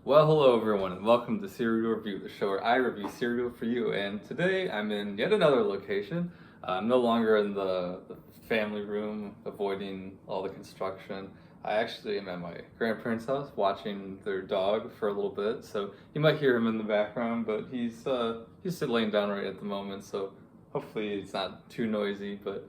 Well, hello everyone, and welcome to Cereal Review, the show where I review cereal for you. And today I'm in yet another location. I'm no longer in the family room, avoiding all the construction. I actually am at my grandparents' house watching their dog for a little bit, so you might hear him in the background, but he's still laying down right at the moment, so hopefully it's not too noisy, but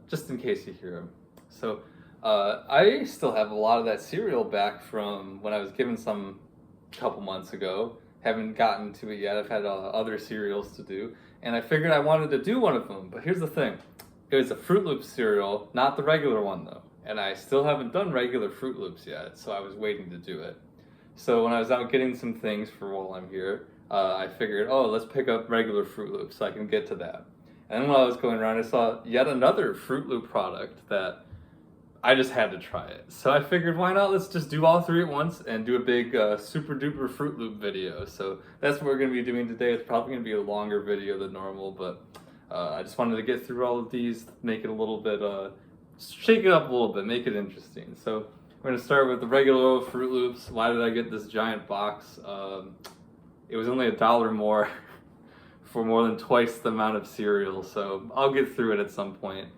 just in case you hear him. So I still have a lot of that cereal back from when I was given some couple months ago. Haven't gotten to it yet. I've had other cereals to do, and I figured I wanted to do one of them. But here's the thing: it was a Froot Loops cereal, not the regular one though, and I still haven't done regular Froot Loops yet. So I was waiting to do it. So when I was out getting some things for while I'm here, I figured, oh, let's pick up regular Froot Loops so I can get to that. And then while I was going around, I saw yet another Froot Loop product that I just had to try it. So I figured, why not? Let's just do all three at once and do a big super duper Froot Loop video. So that's what we're going to be doing today. It's probably going to be a longer video than normal, but I just wanted to get through all of these, make it a little bit, shake it up a little bit, make it interesting. So we're going to start with the regular old Froot Loops. Why did I get this giant box? It was only $1 more for more than twice the amount of cereal, so I'll get through it at some point.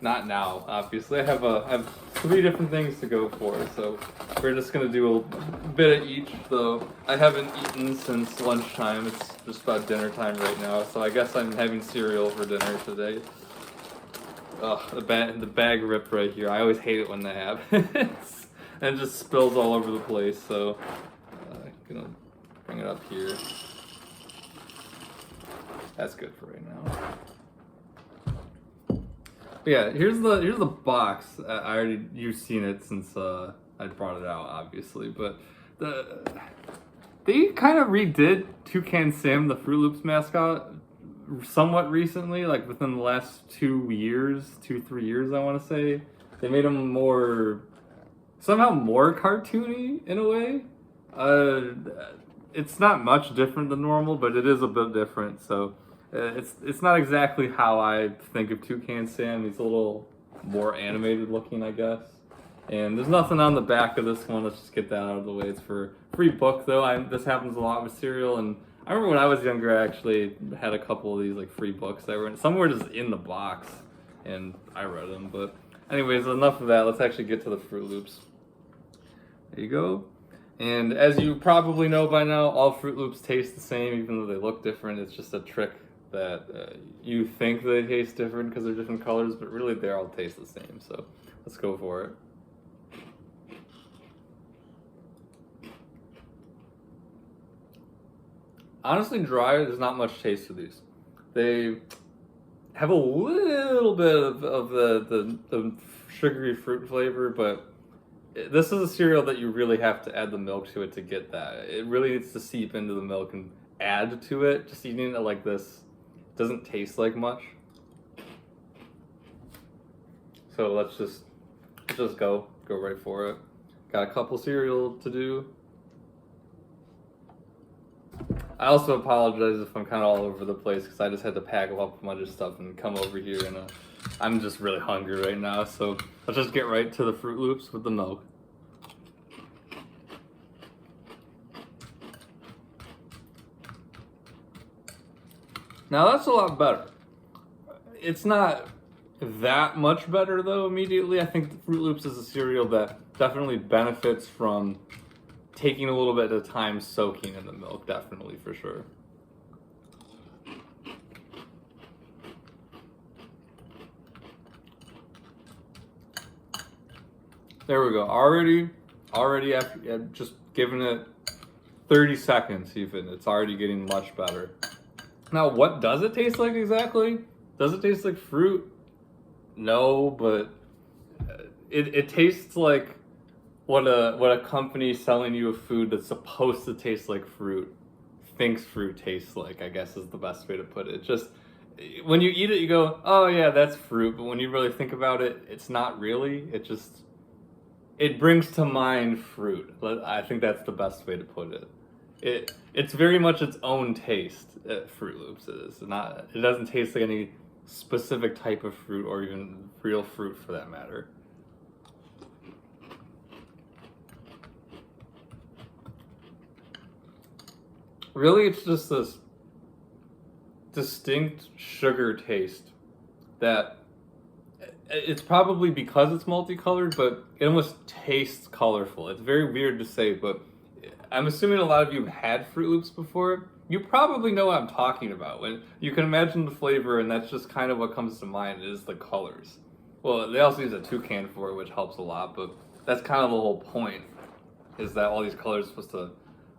Not now, obviously. I have three different things to go for, so we're just gonna do a bit of each. Though I haven't eaten since lunchtime. It's just about dinner time right now, so I guess I'm having cereal for dinner today. Ugh, the bag ripped right here. I always hate it when that happens, and it just spills all over the place. So I'm gonna bring it up here. That's good for right now. Yeah, here's the box. You've seen it since I brought it out, obviously. But they kind of redid Toucan Sam, the Froot Loops mascot, somewhat recently, like within the last 3 years, I want to say. They made him somehow more cartoony in a way. It's not much different than normal, but it is a bit different. So. It's not exactly how I think of Toucan Sam. He's a little more animated looking, I guess. And there's nothing on the back of this one. Let's just get that out of the way. It's for free book though. This happens a lot with cereal, and I remember when I was younger, I actually had a couple of these like free books that were some were just in the box, and I read them. But anyways, enough of that. Let's actually get to the Froot Loops. There you go. And as you probably know by now, all Froot Loops taste the same, even though they look different. It's just a trick that you think they taste different because they're different colors, but really they all taste the same. So let's go for it. Honestly, dry, there's not much taste to these. They have a little bit of the sugary fruit flavor, but this is a cereal that you really have to add the milk to it to get that. It really needs to seep into the milk and add to it. Just eating it like this doesn't taste like much. So let's just go right for it. Got a couple cereal to do. I also apologize if I'm kind of all over the place because I just had to pack up a bunch of stuff and come over here, and I'm just really hungry right now. So let's just get right to the Froot Loops with the milk. Now that's a lot better. It's not that much better though immediately. I think Froot Loops is a cereal that definitely benefits from taking a little bit of time soaking in the milk, definitely, for sure. There we go. Already after just giving it 30 seconds even, it's already getting much better. Now, what does it taste like exactly? Does it taste like fruit? No, but it tastes like what a company selling you a food that's supposed to taste like fruit thinks fruit tastes like, I guess is the best way to put it. Just when you eat it, you go, oh yeah, that's fruit. But when you really think about it, it's not really. It brings to mind fruit. I think that's the best way to put it. It's very much its own taste. Froot Loops is not. It doesn't taste like any specific type of fruit or even real fruit for that matter. really it's just this distinct sugar taste that it's probably because it's multicolored, but it almost tastes colorful. It's very weird to say, but I'm assuming a lot of you have had Froot Loops before. You probably know what I'm talking about. When you can imagine the flavor, and that's just kind of what comes to mind is the colors. Well, they also use a toucan for it, which helps a lot, but that's kind of the whole point, is that all these colors are supposed to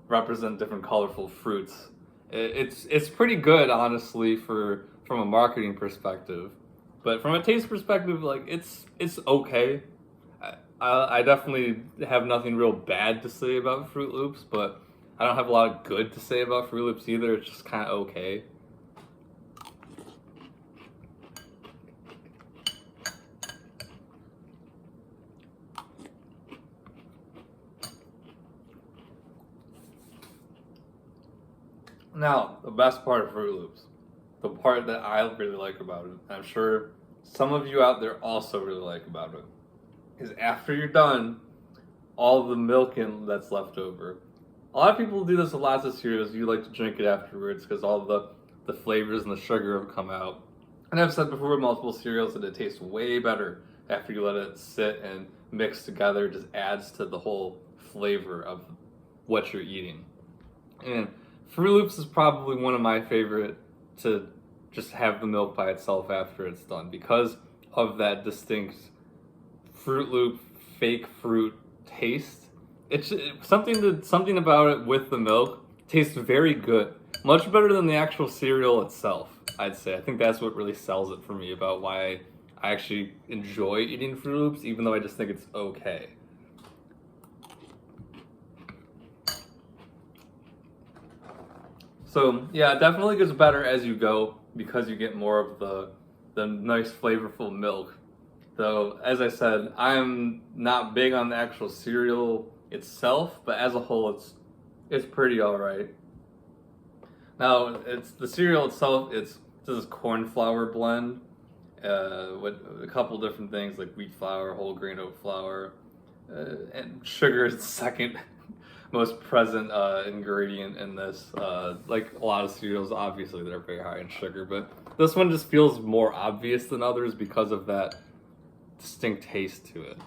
represent different colorful fruits. It's pretty good, honestly, from a marketing perspective. But from a taste perspective, like it's okay. I definitely have nothing real bad to say about Froot Loops, but I don't have a lot of good to say about Froot Loops either. It's just kind of okay. Now, the best part of Froot Loops, the part that I really like about it, I'm sure some of you out there also really like about it, is after you're done, all the milk that's left over. A lot of people do this with lots of cereals. You like to drink it afterwards because all the flavors and the sugar have come out. And I've said before with multiple cereals that it tastes way better after you let it sit and mix together. It just adds to the whole flavor of what you're eating. And Froot Loops is probably one of my favorite to just have the milk by itself after it's done because of that distinct Froot Loop fake fruit taste. It's something about it with the milk tastes very good, much better than the actual cereal itself. I'd say I think that's what really sells it for me about why I actually enjoy eating Froot Loops, even though I just think it's okay. So yeah, it definitely gets better as you go because you get more of the nice flavorful milk. Though, as I said, I'm not big on the actual cereal itself, but as a whole, it's pretty all right. Now, it's the cereal itself. It's this corn flour blend with a couple different things like wheat flour, whole grain oat flour, and sugar is the second most present ingredient in this. Like a lot of cereals, obviously they're very high in sugar, but this one just feels more obvious than others because of that distinct taste to it.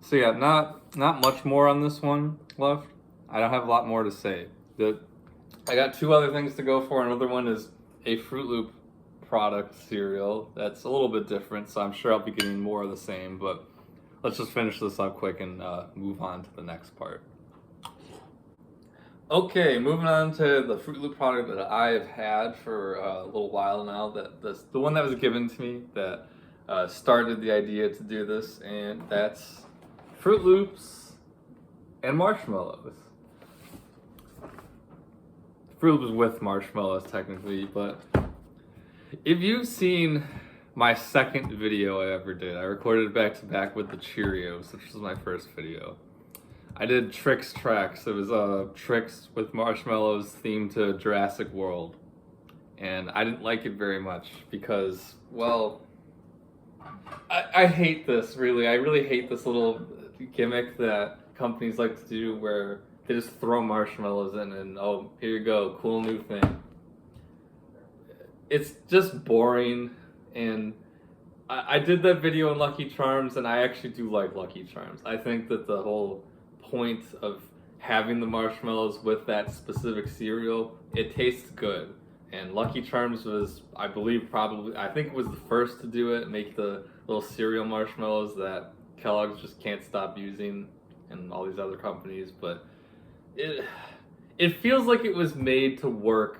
So yeah, not much more on this one left. I don't have a lot more to say. I got two other things to go for. Another one is a Froot Loop product cereal that's a little bit different, so I'm sure I'll be getting more of the same, but let's just finish this up quick and move on to the next part. Okay, moving on to the Froot Loop product that I have had for a little while now. The one that was given to me that started the idea to do this, and that's Froot Loops and marshmallows. Froot Loops with marshmallows, technically, but if you've seen my second video I ever did, I recorded it back to back with the Cheerios, which was my first video. I did Trix Tracks. It was Trix with marshmallows themed to Jurassic World. And I didn't like it very much because, well, I hate this, really. I really hate this little gimmick that companies like to do where they just throw marshmallows in and, oh, here you go, cool new thing. It's just boring, and I did that video on Lucky Charms, and I actually do like Lucky Charms. I think that the whole point of having the marshmallows with that specific cereal, it tastes good. And Lucky Charms was, I believe, I think it was the first to do it, make the little cereal marshmallows that Kellogg's just can't stop using, and all these other companies. But it feels like it was made to work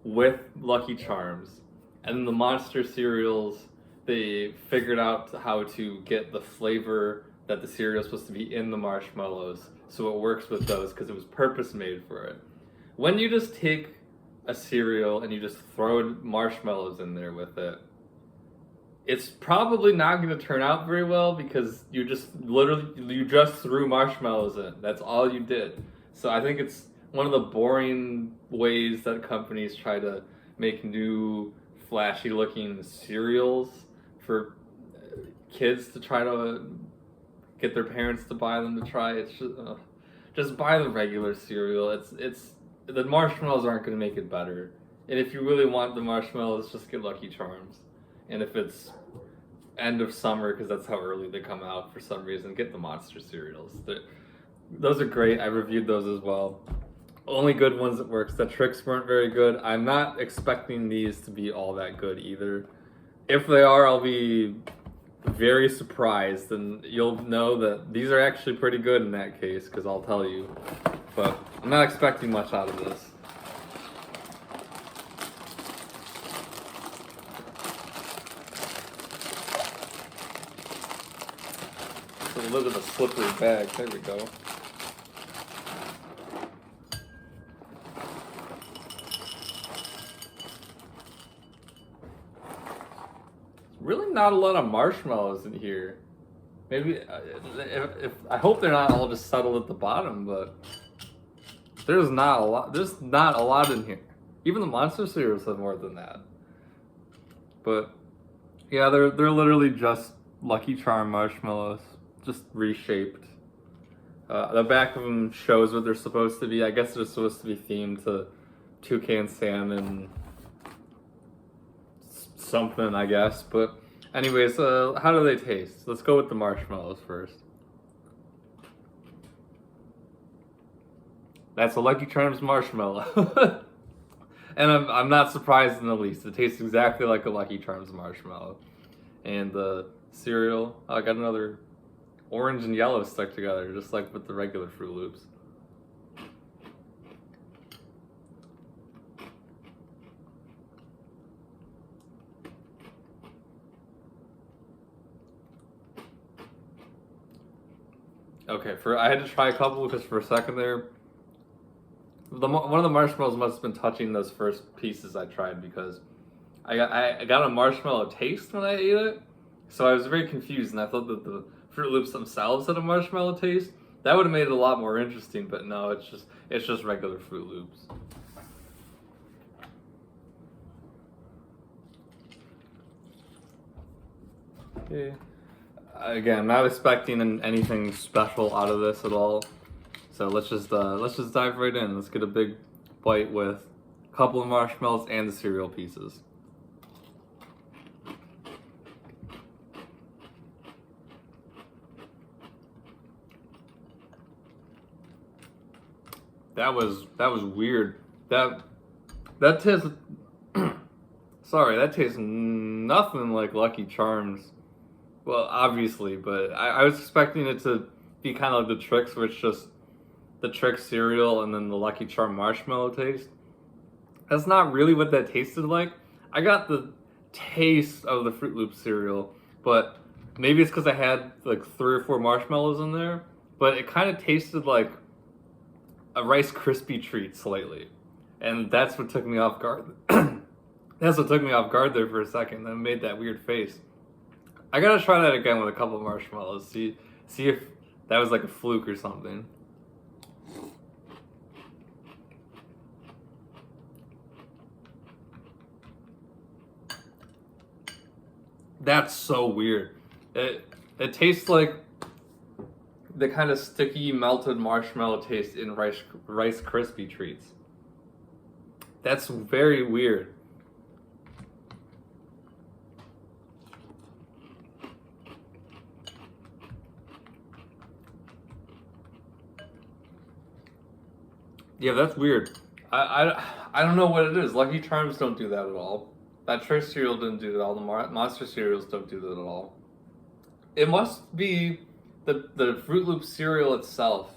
with Lucky Charms, and then the Monster cereals, they figured out how to get the flavor that the cereal is supposed to be in the marshmallows, so it works with those because it was purpose made for it. When you just take a cereal and you just throw marshmallows in there with it, it's probably not going to turn out very well because you just threw marshmallows in. That's all you did. So I think it's one of the boring ways that companies try to make new flashy looking cereals for kids to try to get their parents to buy them to try. It's just buy the regular cereal. It's the marshmallows aren't going to make it better. And if you really want the marshmallows, just get Lucky Charms. And if it's end of summer, because that's how early they come out for some reason, get the Monster cereals. Those are great. I reviewed those as well. Only good ones that works. The tricks weren't very good. I'm not expecting these to be all that good either. If they are, I'll be very surprised, and you'll know that these are actually pretty good in that case, because I'll tell you. But I'm not expecting much out of this. It's a little bit of a slippery bag. There we go. Really not a lot of marshmallows in here. Maybe if I hope they're not all just settled at the bottom, but there's not a lot. There's not a lot in here. Even the Monster cereals have more than that. But yeah, they're literally just Lucky Charm marshmallows, just reshaped. The back of them shows what they're supposed to be. I guess they're supposed to be themed to Toucan Sam and something, I guess. But anyways, how do they taste? Let's go with the marshmallows first. That's a Lucky Charms marshmallow. And I'm not surprised in the least. It tastes exactly like a Lucky Charms marshmallow. And the cereal, I got another orange and yellow stuck together, just like with the regular Froot Loops. Okay, I had to try a couple because for a second there, one of the marshmallows must have been touching those first pieces I tried, because I got a marshmallow taste when I ate it, so I was very confused, and I thought that the Froot Loops themselves had a marshmallow taste. That would have made it a lot more interesting, but no, it's just regular Froot Loops. Okay. Again, I'm not expecting anything special out of this at all. So let's just dive right in. Let's get a big bite with a couple of marshmallows and the cereal pieces. That was weird. That tastes sorry, that tastes nothing like Lucky Charms. Well, obviously, but I was expecting it to be kind of like the Trix, where it's just the Trix cereal and then the Lucky Charm marshmallow taste. That's not really what that tasted like. I got the taste of the Froot Loops cereal, but maybe it's because I had like 3 or 4 marshmallows in there, but it kind of tasted like a Rice Krispie treat slightly. And that's what took me off guard. That's what took me off guard there for a second, then made that weird face. I gotta try that again with a couple of marshmallows. See if that was like a fluke or something. That's so weird. It tastes like the kind of sticky melted marshmallow taste in Rice Krispie treats. That's very weird. Yeah, that's weird. I don't know what it is. Lucky Charms don't do that at all. That Trix cereal didn't do that at all. The Monster cereals don't do that at all. It must be the Froot Loop cereal itself.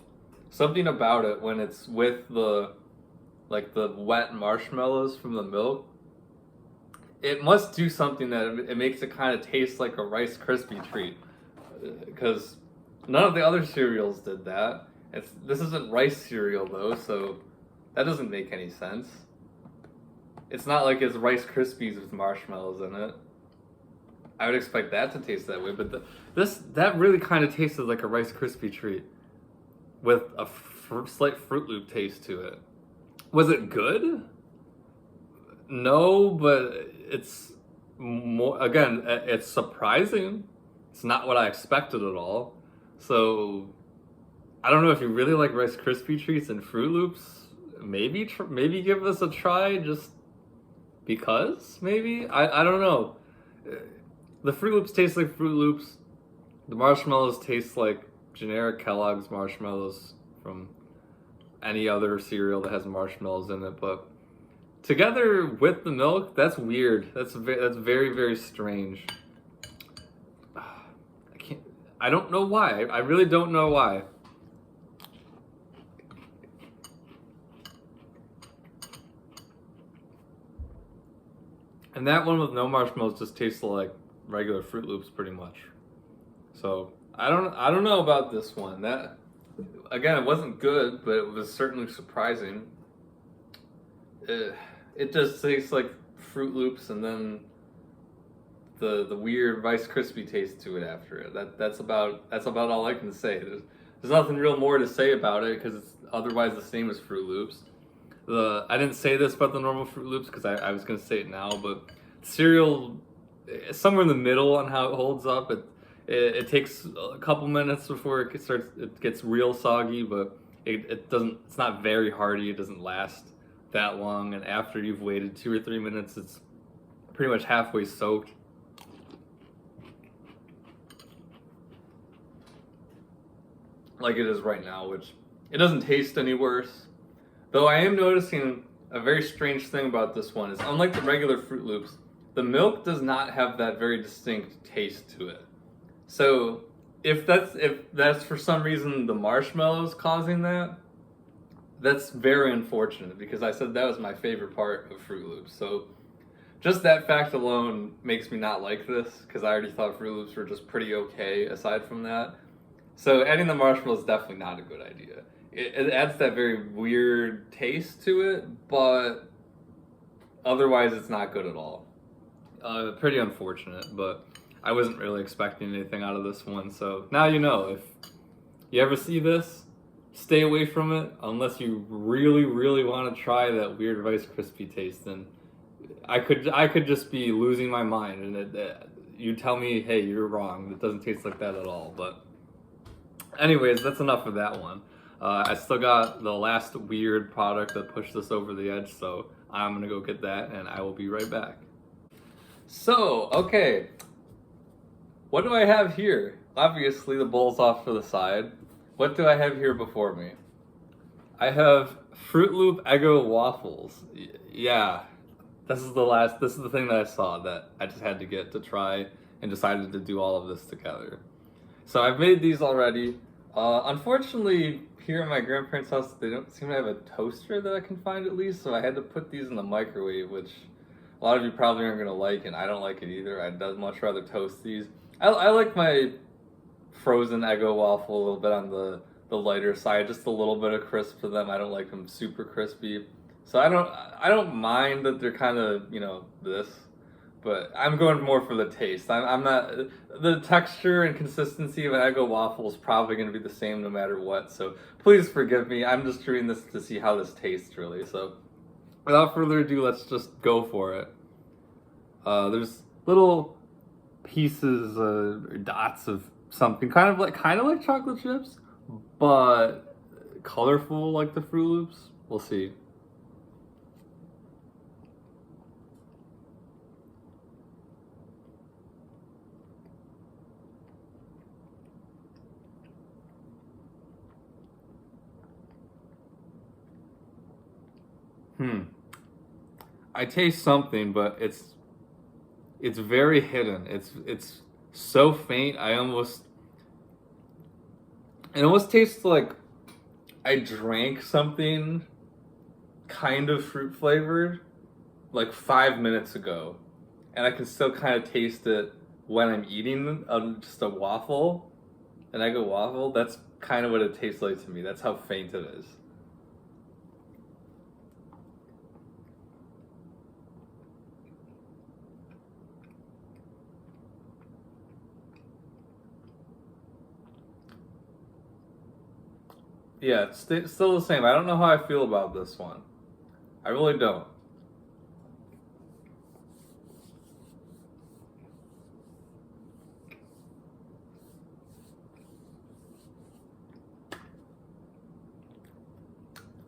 Something about it when it's with the wet marshmallows from the milk. It must do something that it makes it kind of taste like a Rice Krispie treat. Because none of the other cereals did that. This isn't rice cereal though, so that doesn't make any sense. It's not like it's Rice Krispies with marshmallows in it. I would expect that to taste that way, but that really kind of tasted like a Rice Krispie treat with a slight Froot Loop taste to it. Was it good? No, but it's more, again, it's surprising. It's not what I expected at all. So I don't know if you really like Rice Krispie treats and Froot Loops. Maybe give this a try just because. Maybe I don't know. The Froot Loops taste like Froot Loops. The marshmallows taste like generic Kellogg's marshmallows from any other cereal that has marshmallows in it, but together with the milk, that's weird. That's very very strange. I don't know why. I really don't know why. And that one with no marshmallows just tastes like regular Froot Loops pretty much. So I don't know about this one. That again, it wasn't good, but it was certainly surprising. It just tastes like Froot Loops, and then the weird Rice Krispie taste to it after it. That's about all I can say. There's nothing real more to say about it because it's otherwise the same as Froot Loops. I didn't say this about the normal Froot Loops because I was gonna say it now, but cereal somewhere in the middle on how it holds up. It takes a couple minutes before it gets real soggy, but it doesn't. It's not very hearty. It doesn't last that long, and after you've waited 2 or 3 minutes, it's pretty much halfway soaked. Like it is right now, which it doesn't taste any worse. Though I am noticing a very strange thing about this one is unlike the regular Froot Loops, the milk does not have that very distinct taste to it. So if that's for some reason the marshmallows causing that, that's very unfortunate because I said that was my favorite part of Froot Loops. So just that fact alone makes me not like this because I already thought Froot Loops were just pretty okay aside from that. So adding the marshmallows is definitely not a good idea. It adds that very weird taste to it, but otherwise it's not good at all. Pretty unfortunate, but I wasn't really expecting anything out of this one. So now you know, if you ever see this, stay away from it unless you really, really want to try that weird Rice Krispie taste. Then I could just be losing my mind, and you tell me, hey, you're wrong. It doesn't taste like that at all. But anyways, that's enough of that one. I still got the last weird product that pushed us over the edge, so I'm gonna go get that, and I will be right back. So, okay, what do I have here? Obviously, the bowl's off to the side. What do I have here before me? I have Froot Loop Eggo waffles. Yeah, this is the thing that I saw that I just had to get to try and decided to do all of this together. So I've made these already. Unfortunately, here in my grandparents' house, they don't seem to have a toaster that I can find at least, so I had to put these in the microwave, which a lot of you probably aren't going to like, and I don't like it either. I'd much rather toast these. I like my frozen Eggo waffle a little bit on the lighter side, just a little bit of crisp to them. I don't like them super crispy. So I don't mind that they're kind of, this, but I'm going more for the taste. I'm not, the texture and consistency of an Eggo waffle is probably going to be the same no matter what, so please forgive me. I'm just doing this to see how this tastes, really. So without further ado, let's just go for it. There's little pieces, dots of something, kind of like chocolate chips, but colorful like the Froot Loops. We'll see. I taste something, but it's very hidden. It's so faint. It almost tastes like I drank something kind of fruit flavored like 5 minutes ago, and I can still kind of taste it when I'm eating just a waffle, an Eggo waffle. That's kind of what it tastes like to me. That's how faint it is. Yeah, it's still the same. I don't know how I feel about this one. I really don't.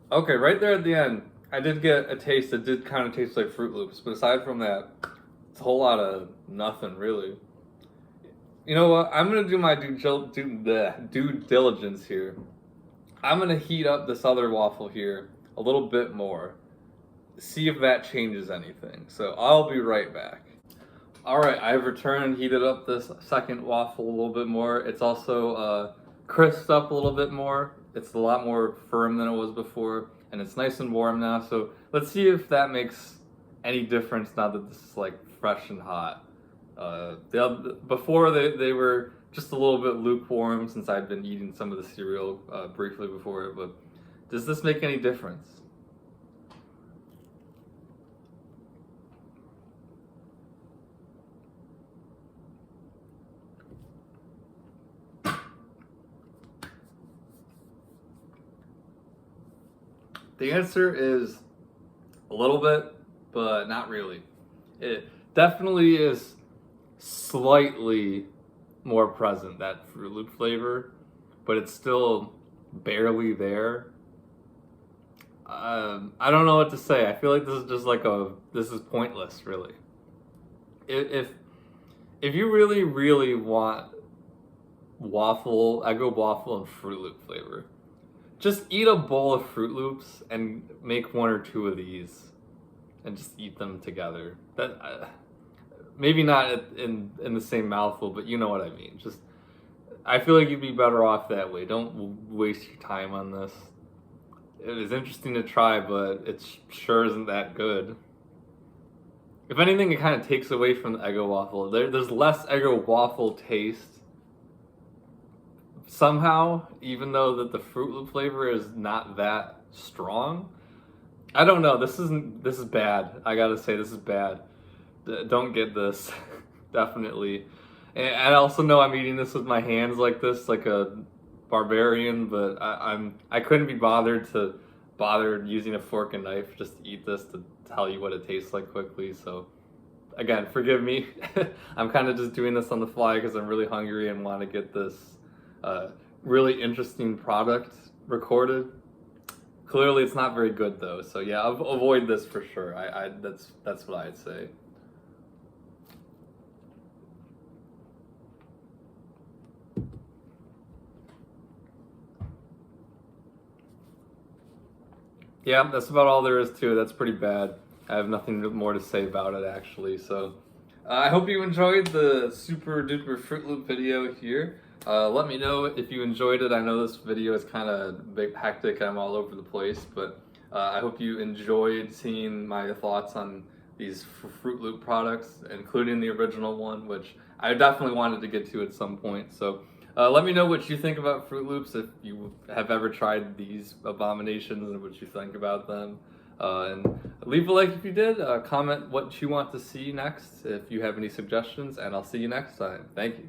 Okay, right there at the end, I did get a taste that did kind of taste like Froot Loops, but aside from that, it's a whole lot of nothing really. You know what? I'm gonna do my due diligence here. I'm gonna heat up this other waffle here a little bit more, see if that changes anything. So I'll be right back. All right, I've returned, heated up this second waffle a little bit more. It's also crisped up a little bit more. It's a lot more firm than it was before, and it's nice and warm now. So let's see if that makes any difference now that this is like fresh and hot. Before they were just a little bit lukewarm since I'd been eating some of the cereal briefly before it, but does this make any difference? The answer is a little bit, but not really. It definitely is slightly more present, that Fruit Loop flavor, but it's still barely there. I don't know what to say. I feel like this is just like this is pointless, really. If if you really want waffle, Eggo waffle and Fruit Loop flavor, just eat a bowl of Fruit Loops and make one or two of these, and just eat them together. That maybe not in the same mouthful, but you know what I mean. Just I feel like you'd be better off that way. Don't waste your time on this. It is interesting to try, but it sure isn't that good. If anything, it kind of takes away from the Eggo waffle. There's less Eggo waffle taste somehow, even though that the Fruit Loop flavor is not that strong. I don't know. This is bad. I gotta say, this is bad. Don't get this. Definitely. And I also know I'm eating this with my hands like this, like a barbarian, but I couldn't be bothered using a fork and knife just to eat this to tell you what it tastes like quickly. So again, forgive me. I'm kind of just doing this on the fly because I'm really hungry and want to get this really interesting product recorded. Clearly it's not very good though, so yeah, avoid this for sure. That's what I'd say. Yeah, that's about all there is to it. That's pretty bad. I have nothing more to say about it actually. So I hope you enjoyed the super duper Fruit Loop video here. Let me know if you enjoyed it. I know this video is kind of big, hectic. I'm all over the place, but I hope you enjoyed seeing my thoughts on these Fruit Loop products, including the original one, which I definitely wanted to get to at some point. So let me know what you think about Fruit Loops, if you have ever tried these abominations and what you think about them. And leave a like if you did. Comment what you want to see next if you have any suggestions, and I'll see you next time. Thank you.